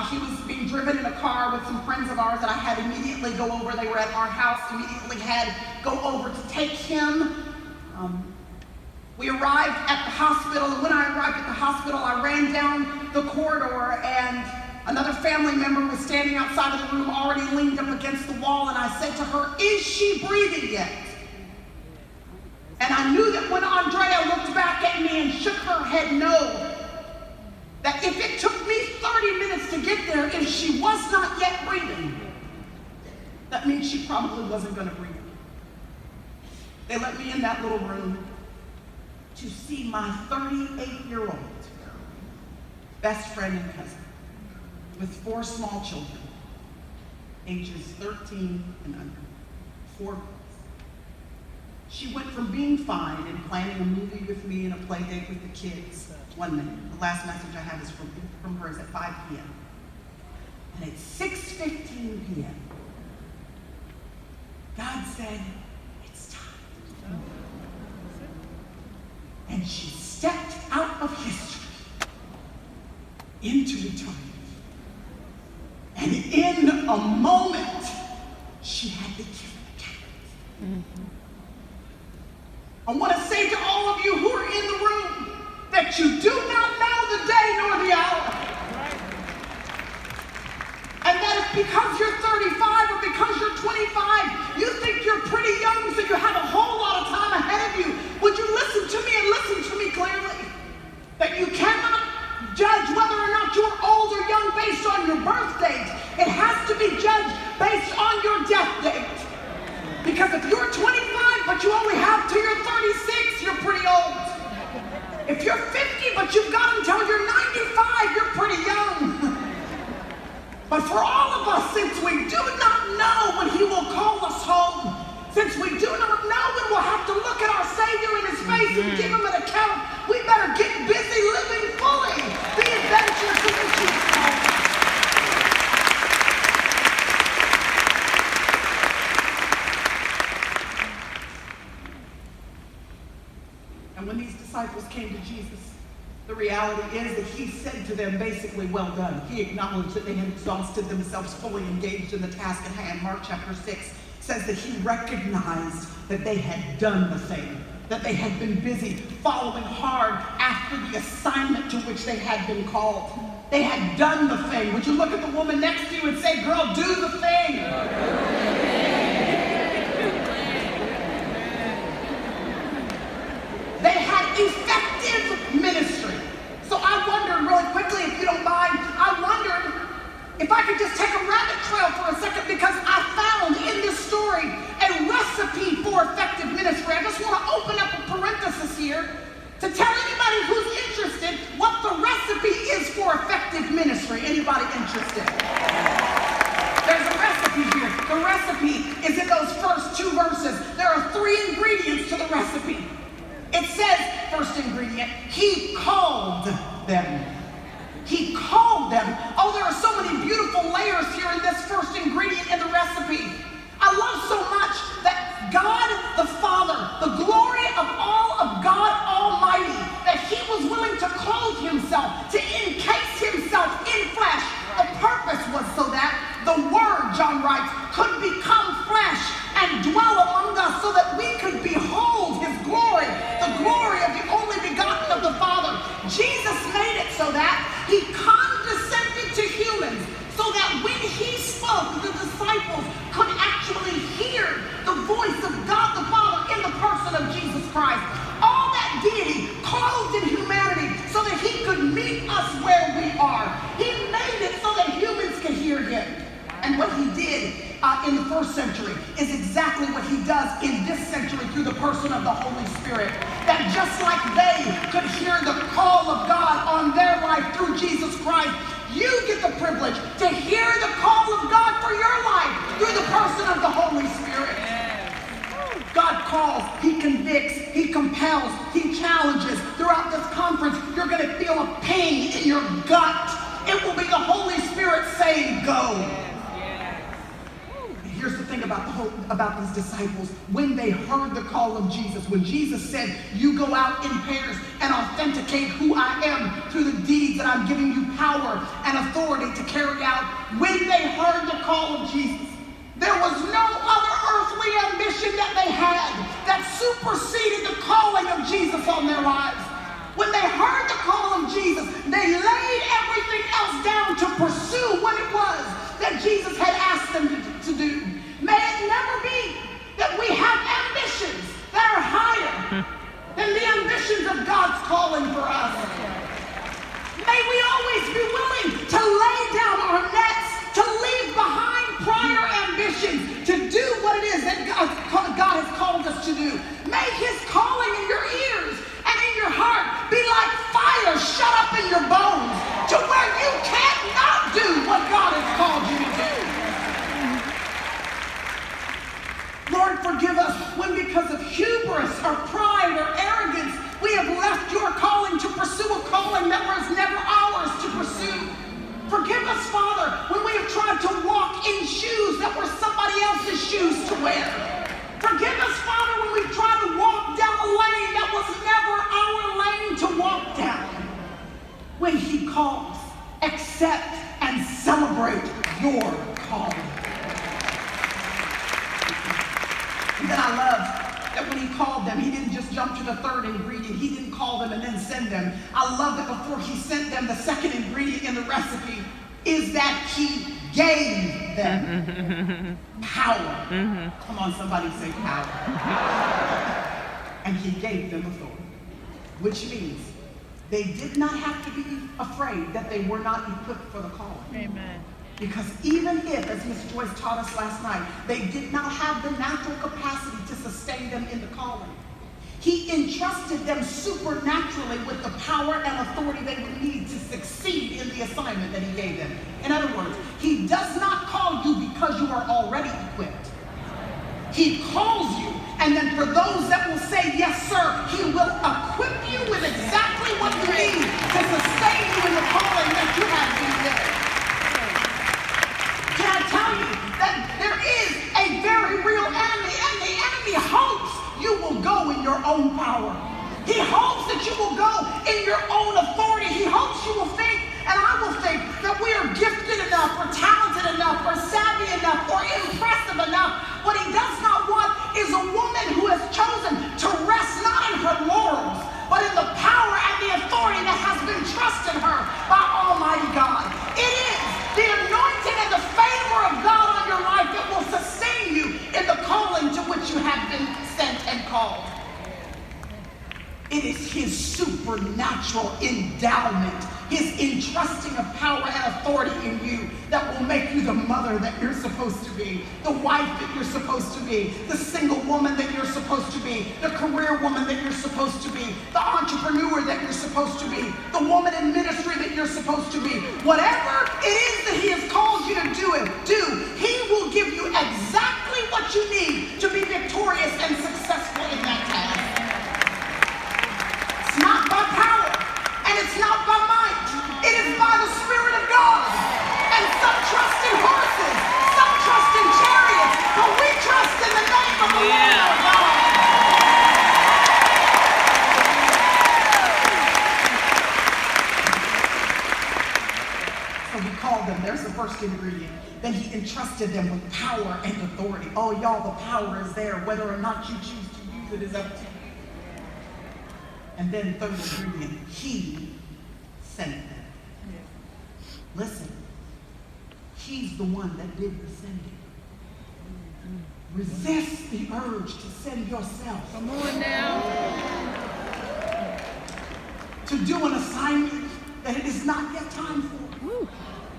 He was being driven in a car with some friends of ours that I had immediately go over. They were at our house, immediately had go over to take him. We arrived at the hospital, and when I arrived at the hospital, I ran down the corridor, and another family member was standing outside of the room, already leaned up against the wall, and I said to her, "Is she breathing yet?" And I knew that when Andrea looked back at me and shook her head no, that if it took me 30 minutes to get there, if she was not yet breathing, that means she probably wasn't going to breathe. They let me in that little room to see my 38-year-old best friend and cousin with 4 small children, ages 13 and under, 4 girls. She went from being fine and planning a movie with me and a play date with the kids. 1 minute. The last message I have is from her is at 5 p.m. And at 6:15 p.m., God said, "It's time." And she stepped out of history into eternity. And in a moment, she had the gift of gab. I want to say to all of you who are in the room that you do not know the day nor the hour. And that if because you're 35 or because you're 25, you think you're pretty young, so you have a whole lot of time ahead of you. Would you listen to me and listen to me clearly? That you cannot judge whether or not you're old or young based on your birth date. It has to be judged based on your death date. Because if you're 25 but you only have till you're 36, you're pretty old. If you're 50 but you've got until you're 95, you're pretty young. But for all of us, since we do not know when he will call us home, since we do not know when we'll have to look at our Savior in his face and give him an account, we better get busy living fully the adventures of the Chief's call. And when these disciples came to Jesus, the reality is that he said to them basically, "Well done." He acknowledged that they had exhausted themselves, fully engaged in the task at hand. Mark chapter 6 says that he recognized that they had done the thing, that they had been busy following hard after the assignment to which they had been called. They had done the thing. Would you look at the woman next to you and say, "Girl, do the thing"? They had effective ministry. So I wondered really quickly, if you don't mind, I wondered if I could just take a rabbit trail for a second, because I found in this story a recipe for effective ministry. I just want to open up a parenthesis here to tell anybody who's interested what the recipe is for effective ministry. Anybody interested? There's a recipe here. The recipe is in those first 2 verses. There are 3 ingredients to the recipe. It says, first ingredient, he called them. He called them. Oh, there are so many beautiful layers here in this first ingredient in the recipe. I love so much that God the Father, the glory of all of God Almighty, that he was willing to clothe himself, to encase himself in flesh. The purpose was so that the Word, John writes, could become flesh and dwell among us, so that we could behold his glory, the glory of the only begotten of the Father. Jesus made it so that he condescended to humans, so that when he spoke, the disciples could actually hear the voice of God the Father in the person of Jesus Christ. All that deity clothed in humanity so that he could meet us where we are. He made it so that humans could hear him. And what he did in the first century is exactly what he does in this century through the person of the Holy Spirit. That just like they could hear the call of God on their life through Jesus Christ, you get the privilege to hear the call of God for your life through the person of the Holy Spirit. God calls, he convicts, he compels, he challenges. Throughout this conference, you're going to feel a pain in your gut. It will be the Holy Spirit saying, "Go." Here's the thing about the about these disciples when they heard the call of Jesus. When Jesus said, you go out in pairs and authenticate who I am through the deeds that I'm giving you power and authority to carry out. When they heard the call of Jesus, there was no other earthly ambition that they had that superseded the calling of Jesus on their lives. When they heard the call of Jesus, they laid everything else down to pursue what it was that Jesus had asked them to do. May it never be that we have ambitions that are higher than the ambitions of God's calling for us. May we always be willing to lay down our nets, to leave behind prior ambitions, to do what it is that God has called us to do. May his calling in your ears and in your heart be like fire shut up in your bones to where you can't not do what God has called you to do. Lord, forgive us when because of hubris or pride or arrogance, we have left your calling to pursue a calling that was never ours to pursue. Forgive us, Father, when we have tried to walk in shoes that were somebody else's shoes to wear. Forgive us, Father, when we've tried to walk down a lane that was never our lane to walk down. When he calls, accept and celebrate your calling. And then I love that when he called them, he didn't just jump to the third ingredient. He didn't call them and then send them. I love that before he sent them, the second ingredient in the recipe is that he gave them power. Come on, somebody say power. And he gave them authority, which means they did not have to be afraid that they were not equipped for the calling. Amen. Because even if, as Miss Joyce taught us last night, they did not have the natural capacity to sustain them in the calling, he entrusted them supernaturally with the power and authority they would need to succeed in the assignment that he gave them. In other words, he does not call you because you are already equipped. He calls you, and then for those that will say, yes, sir, he will equip you with exactly what you need to sustain you in the calling that you have been given. Can I tell you that there is a very real enemy, and the enemy hopes you will go in your own power. He hopes that you will go in your own authority. He hopes you will think, and I will think, that we are gifted enough, or talented enough, or savvy enough, or impressive enough. What he does not want is a woman who has chosen to rest not in her laurels, but in the power and the authority that has been trusted her by Almighty God. It is the anointing and the favor of God on your life that will sustain you in the calling to which you have been sent and called. It is his supernatural endowment, his entrusting of power and authority in you that will make you the mother that you're supposed to be, the wife that you're supposed to be, the single woman that you're supposed to be, the career woman that you're supposed to be, the entrepreneur that you're supposed to be, the woman in ministry that you're supposed to be. Whatever it is that he has called you to do, he will give you exactly what you need to be victorious and successful in that task. It's not by power, and it's not by might. It is by the Spirit of God. And some trust in horses, some trust in chariots, but we trust in the name of the Lord our God. So he called them. There's the first ingredient. Then he entrusted them with power and authority. Oh, y'all, the power is there. Whether or not you choose to use it is up to you. And then third ingredient, he sent them. Listen, he's the one that did the sending. Resist the urge to send yourself. Come on now. To do an assignment that it is not yet time for. Woo.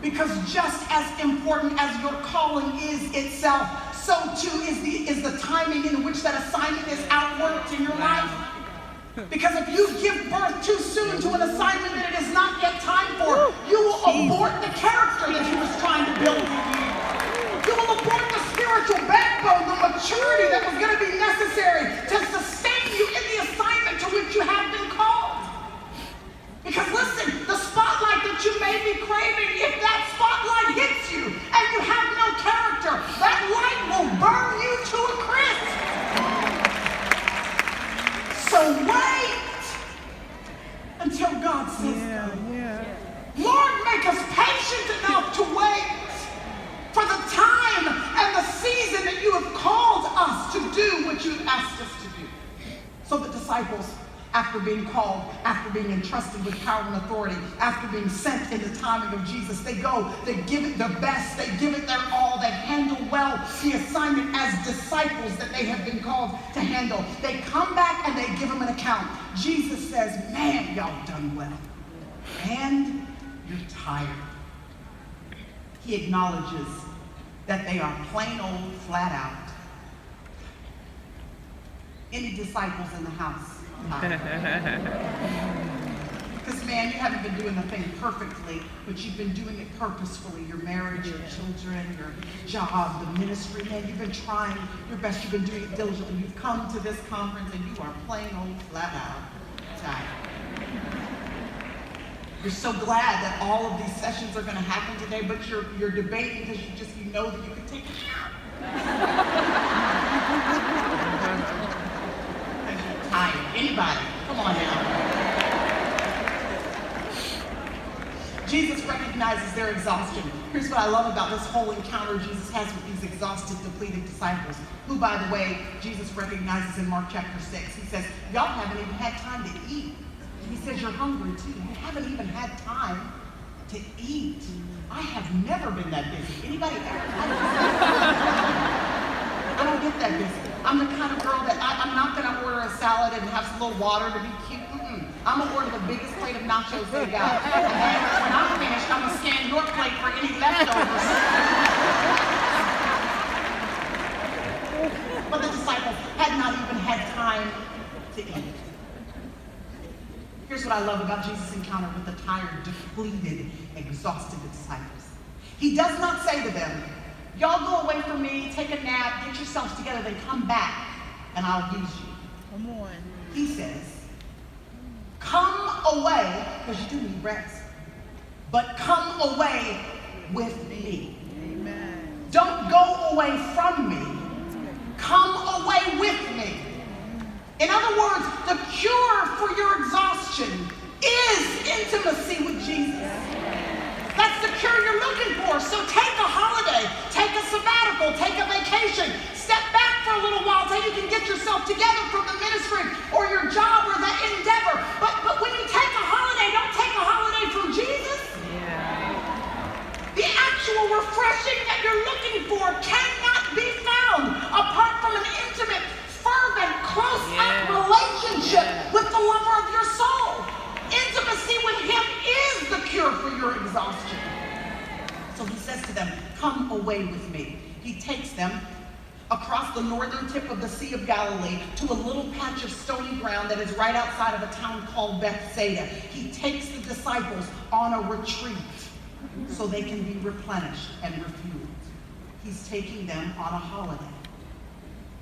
Because just as important as your calling is itself, so too is the timing in which that assignment is outworked in your life. Because if you give birth too soon to an assignment that it is not yet time for, you will abort the character that he was trying to build in you. You will abort the spiritual backbone, the maturity that was going to be necessary to sustain you in the assignment to which you have been called. Because listen, the spotlight that you may be craving, if that spotlight hits you and you have no character, that light will burn you after being called, after being entrusted with power and authority, after being sent in the timing of Jesus. They go, they give it their best, they give it their all, they handle well the assignment as disciples that they have been called to handle. They come back and they give them an account. Jesus says, man, y'all done well. And you're tired. He acknowledges that they are plain old, flat out. Any disciples in the house? Because, man, you haven't been doing the thing perfectly, but you've been doing it purposefully. Your marriage, your children, your job, the ministry, man, you've been trying your best. You've been doing it diligently. You've come to this conference and you are plain old, flat out tired. You're so glad that all of these sessions are going to happen today, but you're debating because you know that you can take a shower. Tired. Anybody? Come on now. Jesus recognizes their exhaustion. Here's what I love about this whole encounter Jesus has with these exhausted, depleted disciples, who, by the way, Jesus recognizes in Mark chapter 6. He says, y'all haven't even had time to eat. He says, you're hungry too. You haven't even had time to eat. I have never been that busy. Anybody ever? I don't get that busy. I'm the kind of girl that I'm not going to order a salad and have some little water to be cute. I'm going to order the biggest plate of nachos they got. And then when I'm finished, I'm going to scan your plate for any leftovers. But the disciples had not even had time to eat. Here's what I love about Jesus' encounter with the tired, depleted, exhausted disciples. He does not say to them, y'all go away from me, take a nap, get yourselves together, then come back, and I'll use you. Come on. He says, come away, because you do need rest, but come away with me. Amen. Don't go away from me. Come away with me. In other words, the cure for your exhaustion is intimacy with Jesus. That's the cure you're looking for. So take a holiday, take a sabbatical, take a vacation, step back for a little while until you can get yourself together from the ministry or your job or that endeavor. But when you take a holiday, don't take a holiday from Jesus. The actual refreshing that you're looking for cannot be found apart from an intimate, fervent, close-up relationship with the lover of your soul. Intimacy with him is the cure for your exhaustion. So he says to them, come away with me. He takes them across the northern tip of the Sea of Galilee to a little patch of stony ground that is right outside of a town called Bethsaida. He takes the disciples on a retreat so they can be replenished and refueled. He's taking them on a holiday.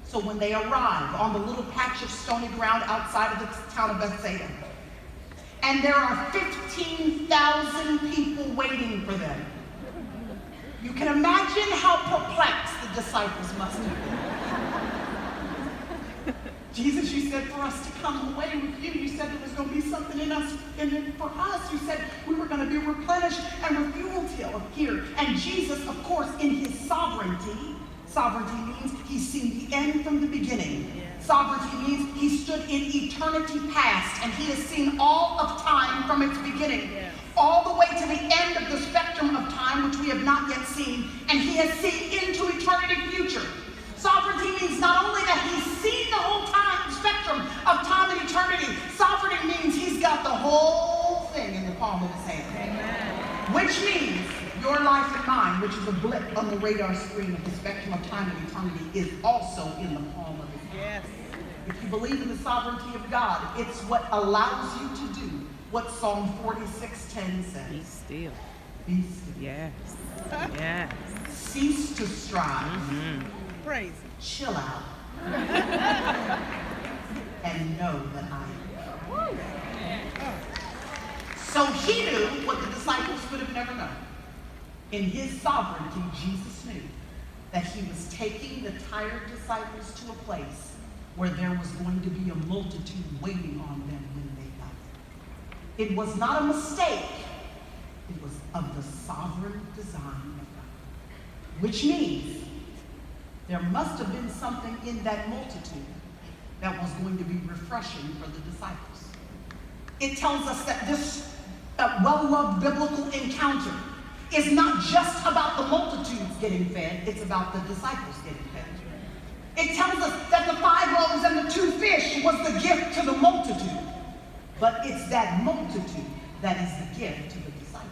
So when they arrive on the little patch of stony ground outside of the town of Bethsaida, and there are 15,000 people waiting for them, you can imagine how perplexed the disciples must have been. Jesus, you said for us to come away with you. You said there was going to be something in us, and for us, you said we were going to be replenished and refueled here. And Jesus, of course, in his sovereignty means he's seen the end from the beginning. Sovereignty means he stood in eternity past, and he has seen all of time from its beginning, all the way to the end of the spectrum of time, which we have not yet seen, and he has seen into eternity future. Sovereignty means not only that he's seen the whole spectrum of time and eternity, sovereignty means he's got the whole thing in the palm of his hand. Amen. Which means your life and mine, which is a blip on the radar screen of the spectrum of time and eternity, is also in the palm of his hand. If you believe in the sovereignty of God, it's what allows you to do what Psalm 46:10 says. Be still. Be still. Yes. Yes. Cease to strive. Mm-hmm. Praise him. Chill out. And know that I am. So he knew what the disciples could have never known. In his sovereignty, Jesus knew that he was taking the tired disciples to a place where there was going to be a multitude waiting on them when they got there. It was not a mistake. It was of the sovereign design of God. Which means there must have been something in that multitude that was going to be refreshing for the disciples. It tells us that this well-loved biblical encounter is not just about the multitudes getting fed, it's about the disciples getting fed. It tells us that the 5 loaves and the 2 fish was the gift to the multitude, but it's that multitude that is the gift to the disciples.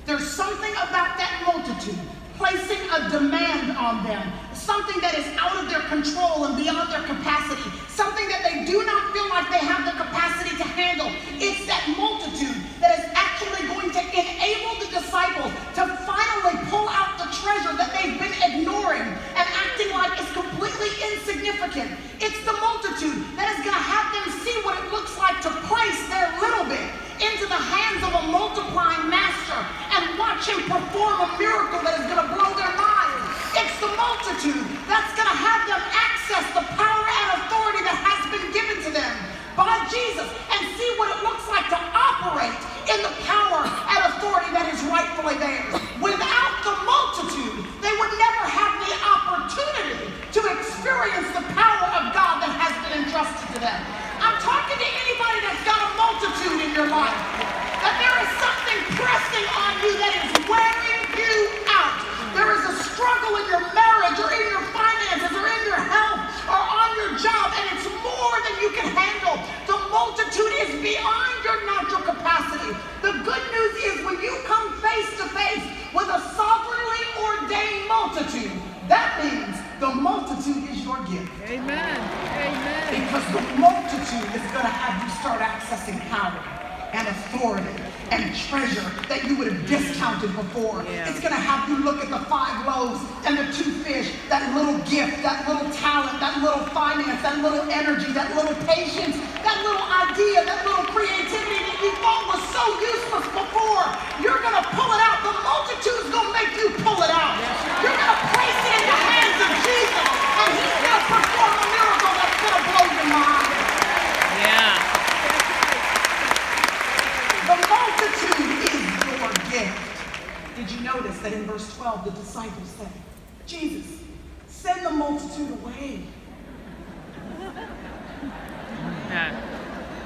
There's something about that multitude placing a demand on them, something that is out of their control and beyond their capacity, something that they do not feel like they have the capacity to handle. It's that multitude that is actually going to enable the disciples to finally pull out the treasure that they've been ignoring and acting like it's completely insignificant. It's the multitude that is going to have them see what it looks like to place their little bit into the hands of a multiplying master and watch him perform a miracle that is going to blow their minds. It's the multitude that's going to have them access the power and authority that has been given to them by Jesus and see what it looks like to operate in the power and authority that is rightfully theirs. Without the multitude, they would never have the opportunity to experience the power of God that has been entrusted to them. I'm talking to anybody that's got a multitude in your life, that there is something pressing on you that is wearing you out. There is a struggle in your marriage or in your finances or in your health or on your job, and it's more than you can handle. The multitude is beyond your natural capacity. The good news is when you come face to face with a sovereignly ordained multitude, that means the multitude is your gift. Amen. Amen. Because the multitude is going to have you start accessing power and authority and treasure that you would have discounted before. Yeah. It's going to have you look at the 5 loaves and the 2 fish, that little gift, that little talent, that little finance, that little energy, that little patience, that little idea, that little creativity that you thought was so useless before. You're going to pull it out. The multitude's going to make you pull it out. You're going to place it in the hands of Jesus, and he's going to perform a miracle that's going to blow your mind. Yeah. The multitude is your gift. Did you notice that in verse 12 the disciples said, Jesus, send the multitude away. Yeah.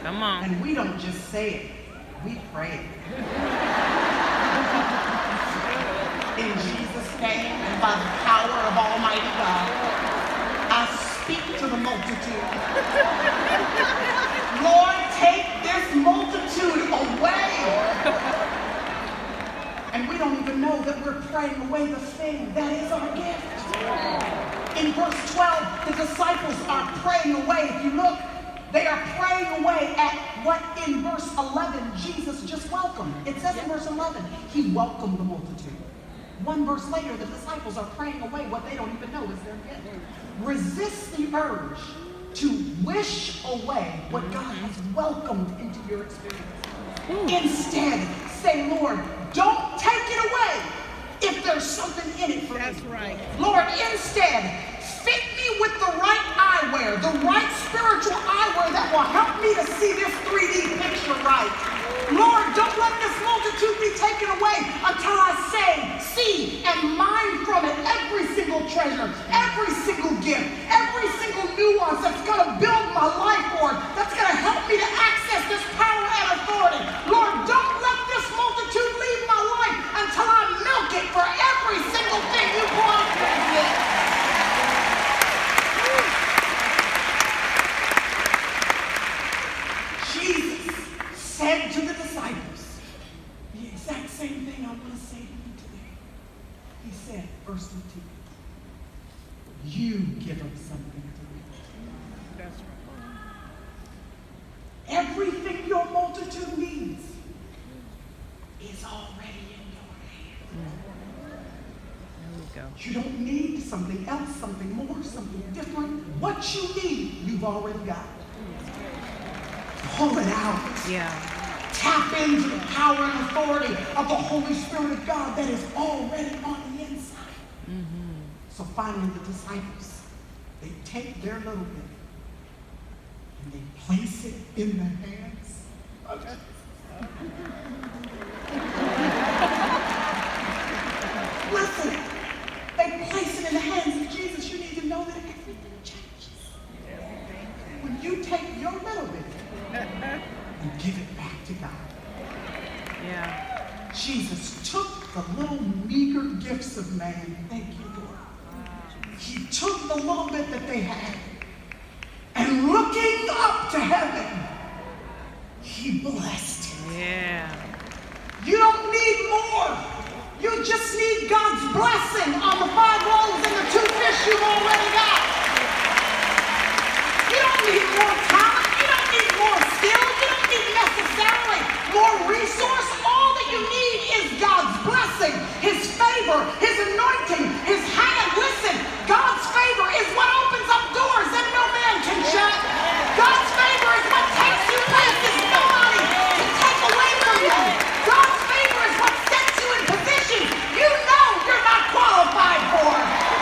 Come on. And we don't just say it, we pray it. In Jesus' name and by the power of Almighty God, I speak to the multitude. Lord, take this multitude away. And we don't even know that we're praying away the thing that is our gift. In verse 12, the disciples are praying away. If you look, they are praying away at what in verse 11 Jesus just welcomed. It says in verse 11, he welcomed the multitude. One verse later, the disciples are praying away what they don't even know is their gift. Resist the urge to wish away what God has welcomed into your experience. Instead, say, Lord, don't take it away if there's something in it for me. That's right. Lord, instead, fit me with the right eyewear, the right spiritual eyewear that will help me to see this 3D picture right. Lord, don't let this multitude be taken away until I say, see, and mine from it every single treasure, every single gift, every single nuance that's going to build my life, Lord, that's going to help me to access this power and authority. Lord, don't let this multitude leave my life until I milk it for every single thing you promised me to give. Said to the disciples the exact same thing I want to say to you today. He said, verse 15, you give them something to eat. That's right. Everything your multitude needs is already in your hands. There we go. You don't need something else, something more, something different. What you need, you've already got. Pull it out. Yeah. Tap into the power and authority of the Holy Spirit of God that is already on the inside. Mm-hmm. So finally the disciples, they take their little bit and they place it in the hands of Jesus. Listen, they place it in the hands of Jesus. You need to know that everything changes. the little meager gifts of man. Thank you, Lord. He took the little bit that they had, and looking up to heaven, he blessed it. Yeah. You don't need more. You just need God's blessing on the 5 loaves and the 2 fish you've already got. You don't need more talent. You don't need more skill. You don't need necessarily more resource. All that you need is God's blessing, His favor, His anointing, His hand. Listen, God's favor is what opens up doors that no man can shut. God's favor is what takes you places nobody can take away from you. God's favor is what sets you in positions you know you're not qualified for.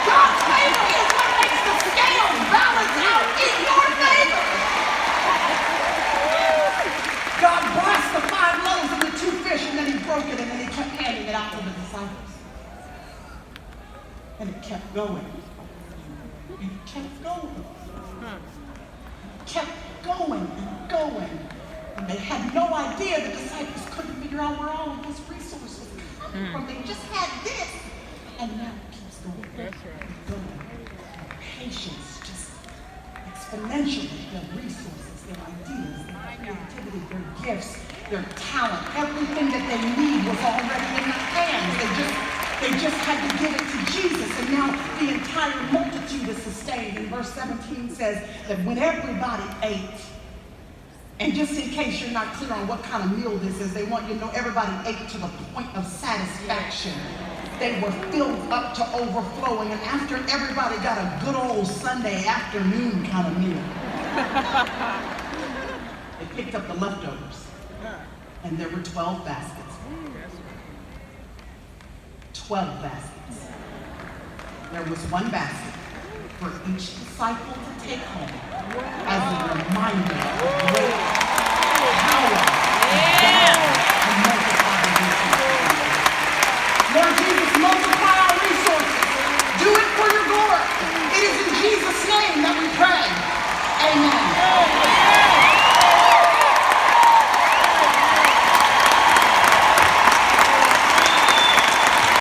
God's favor is what makes the scales balance out in your favor. God blessed the 5 loaves and the 2 fish, and then He broke it, and then He kept handing it out to the disciples. And it kept going. And it kept going. It kept going and going. And they had no idea, the disciples couldn't figure out where all of this resource was coming from. They just had this. And now it keeps going. That's right. Going. Patience, just exponentially, their resources, their ideas, their creativity, their gifts, their talent, everything that they need was already in their hands. They just had to give it to Jesus, and now the entire multitude is sustained. And verse 17 says that when everybody ate, and just in case you're not clear on what kind of meal this is, they want you to know everybody ate to the point of satisfaction. They were filled up to overflowing, and after everybody got a good old Sunday afternoon kind of meal, they picked up the leftovers, and there were 12 baskets. 12 baskets. There was 1 basket for each disciple to take home as a reminder